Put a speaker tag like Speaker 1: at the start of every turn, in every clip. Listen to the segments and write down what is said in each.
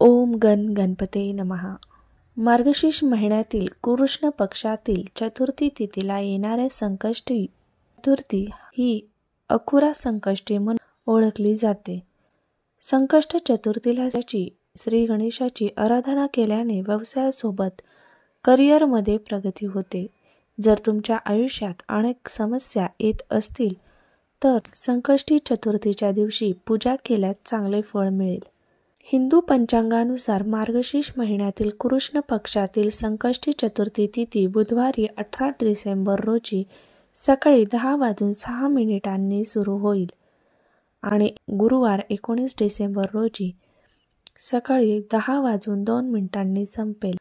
Speaker 1: ओम गण गणपते नमः। मार्गशीर्ष महिन्यातील कृष्ण पक्षातील चतुर्थी तिथीला येणाऱ्या संकष्टी चतुर्थी ही अखुरा संकष्टी म्हणून ओळखली जाते। संकष्ट चतुर्थीला श्री गणेशाची आराधना केल्याने व्यवसायासोबत करिअरमध्ये प्रगती होते। जर तुमच्या आयुष्यात अनेक समस्या येत असतील तर संकष्टी चतुर्थीच्या दिवशी पूजा केल्यास चांगले फळ मिळेल। हिंदू पंचांगानुसार मार्गशीर्ष महिन्यातील कृष्ण पक्षातील संकष्टी चतुर्थी तिथी बुधवारी 18 डिसेंबर रोजी सकाळी 10:06 सुरू होईल आणि गुरुवार 19 डिसेंबर रोजी सकाळी 10:02 संपेल।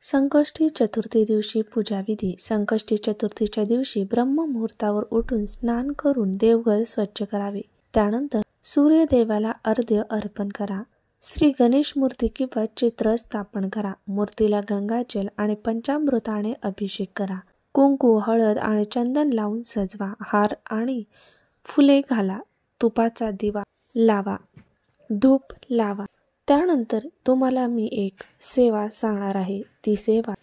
Speaker 1: संकष्टी चतुर्थी दिवशी पूजाविधी। संकष्टी चतुर्थीच्या दिवशी ब्रह्ममुहूर्तावर उठून स्नान करून देवघर स्वच्छ करावे। त्यानंतर सूर्यदेवाला अर्घ्य अर्पण करा। श्री गणेश मूर्ती किंवा चित्र स्थापन करा। मूर्तीला गंगाजल आणि पंचामृताने अभिषेक करा। कुंकू, हळद आणि चंदन लावून सजवा। हार आणि फुले घाला। तुपाचा दिवा लावा, धूप लावा। त्यानंतर तुम्हाला मी एक सेवा सांगणार आहे। ती सेवा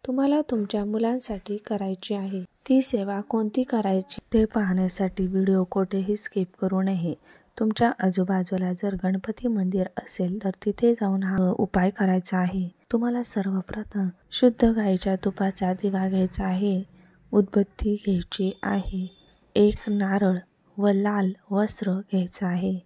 Speaker 1: तुम्हाला तुमच्या मुलांसाठी करायची आहे। ती सेवा कोणती करायची ते पाहण्यासाठी व्हिडिओ कोठेही स्किप करू नये। तुमच्या आजूबाजूला जर गणपती मंदिर असेल तर तिथे जाऊन हा उपाय करायचा आहे। तुम्हाला सर्वप्रथम शुद्ध गाईच्या तुपाचा दिवा घ्यायचा आहे। उदबत्ती घ्यायची आहे। एक नारळ व लाल वस्त्र घ्यायचं आहे।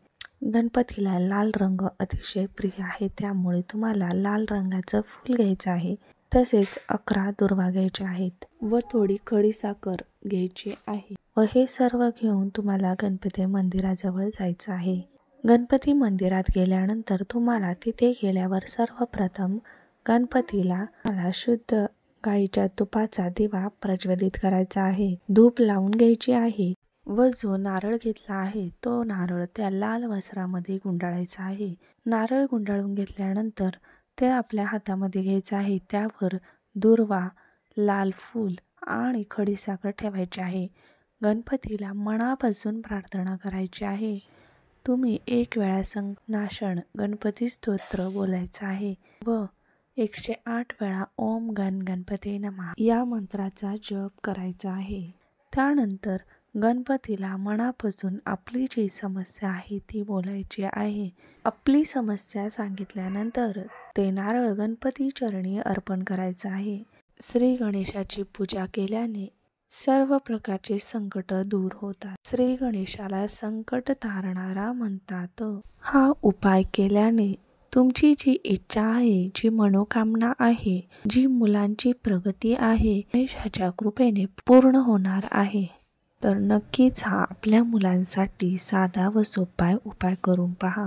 Speaker 1: गणपतीला लाल रंग अतिशय प्रिय आहे, त्यामुळे तुम्हाला लाल रंगाचं फूल घ्यायचं आहे। तसेच 11 दुर्वा घ्यायच्या आहेत व थोडी खडीसाखर घ्यायची आहे व हे सर्व घेऊन तुम्हाला गणपती मंदिराजवळ जायचं आहे। गणपती मंदिरात गेल्यानंतर तुम्हाला तिथे गेल्यावर सर्वप्रथम गणपतीला शुद्ध गाईच्या तुपाचा दिवा प्रज्वलित करायचा आहे। धूप लावून घ्यायची आहे व जो नारळ घेतला आहे तो नारळ त्या लाल वस्त्रामध्ये गुंडाळायचा आहे। नारळ गुंडाळून घेतल्यानंतर ते आपल्या हातामध्ये घ्यायचं आहे। त्यावर दुर्वा, लाल फूल आणि खडीसाखर ठेवायची आहे। गणपतीला मनापासून प्रार्थना करायची आहे। तुम्ही एक वेळा संकटनाशन गणपती स्तोत्र बोलायचं आहे व 108 वेळा ओम गण गणपते नमः या मंत्राचा जप करायचा आहे। त्यानंतर गणपतीला मनापासून आपली जी समस्या आहे ती बोलायची आहे। आपली समस्या सांगितल्यानंतर ते नारळ गणपती चरणी अर्पण करायचं आहे। श्री गणेशाची पूजा केल्याने सर्व प्रकारचे संकट दूर होतात। श्री गणेशाला संकट तारणारा म्हणतात। हा उपाय केल्याने तुमची जी इच्छा आहे, जी मनोकामना आहे, जी मुलांची प्रगती आहे, गणेशाच्या कृपेने पूर्ण होणार आहे। तर नक्कीच हा आपल्या मुलांसाठी साधा व सोपा उपाय करून पहा।